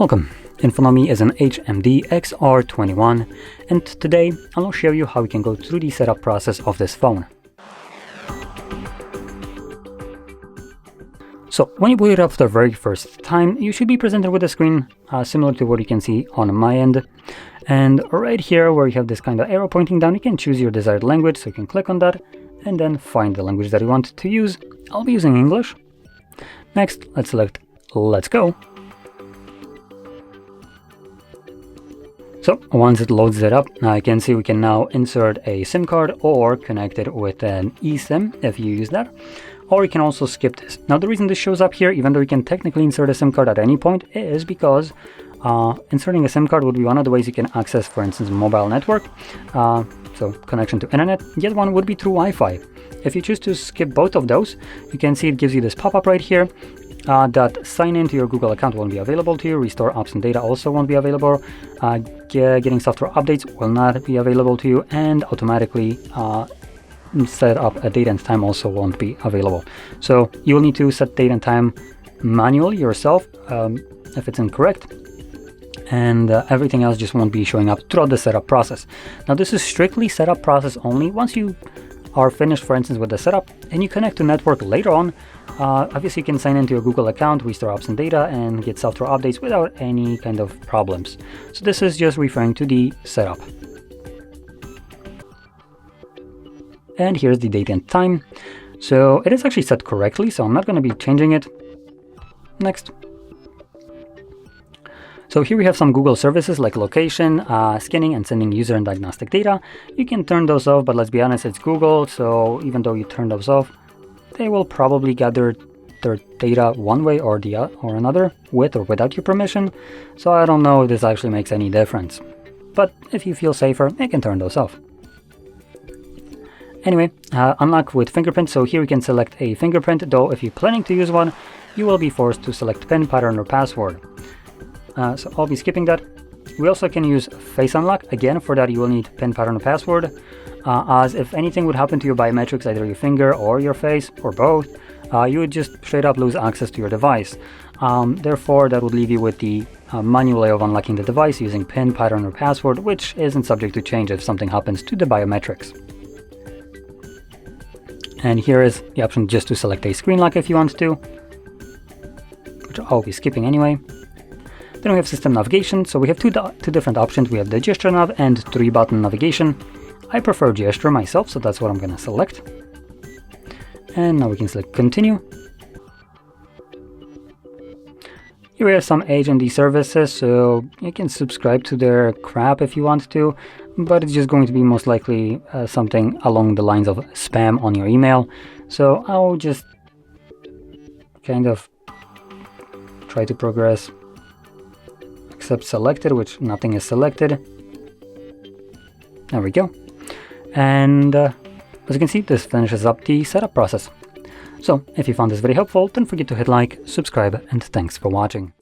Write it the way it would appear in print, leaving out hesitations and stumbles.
Welcome. In front of me is an HMD XR21, and today I'll show you how we can go through the setup process of this phone. So when you boot it up for the very first time, you should be presented with a screen similar to what you can see on my end. And right here where you have this kind of arrow pointing down, you can choose your desired language, so you can click on that and then find the language that you want to use. I'll be using English. Next, let's select Let's Go. So once it loads it up, I can see we can now insert a SIM card or connect it with an eSIM if you use that, or you can also skip this. Now the reason this shows up here, even though you can technically insert a SIM card at any point, is because inserting a SIM card would be one of the ways you can access, for instance, mobile network, so connection to internet. Yet one would be through Wi-Fi. If you choose to skip both of those, you can see it gives you this pop-up right here. That sign in to your Google account won't be available to you, restore apps and data also won't be available, getting software updates will not be available to you, and automatically set up a date and time also won't be available. So you will need to set date and time manually yourself if it's incorrect, and everything else just won't be showing up throughout the setup process. Now this is strictly setup process only. Once you are finished, for instance, with the setup and you connect to network later on, obviously you can sign into your Google account, restore apps and data, and get software updates without any kind of problems. So this is just referring to the setup. And here's the date and time. So it is actually set correctly, so I'm not going to be changing it. Next. So here we have some Google services like location, scanning and sending user and diagnostic data. You can turn those off, but let's be honest, it's Google, so even though you turn those off, they will probably gather their data one way or another, with or without your permission. So I don't know if this actually makes any difference. But if you feel safer, you can turn those off. Anyway, unlock with fingerprint. So here we can select a fingerprint, though if you're planning to use one, you will be forced to select PIN, pattern, or password. So I'll be skipping that. We also can use face unlock. Again, for that you will need PIN, pattern, or password, as if anything would happen to your biometrics, either your finger or your face, or both, you would just straight up lose access to your device. Therefore, that would leave you with the manual way of unlocking the device using PIN, pattern, or password, which isn't subject to change if something happens to the biometrics. And here is the option just to select a screen lock if you want to, which I'll be skipping anyway. Then we have system navigation. So we have two different options. We have the gesture nav and 3-button navigation. I prefer gesture myself, so that's what I'm going to select. And now we can select continue. Here we have some HMD services, so you can subscribe to their crap if you want to, but it's just going to be most likely something along the lines of spam on your email. So I'll just kind of try to progress. Accept selected, which nothing is selected. There we go. And as you can see, this finishes up the setup process. So if you found this very helpful, don't forget to hit like, subscribe, and thanks for watching.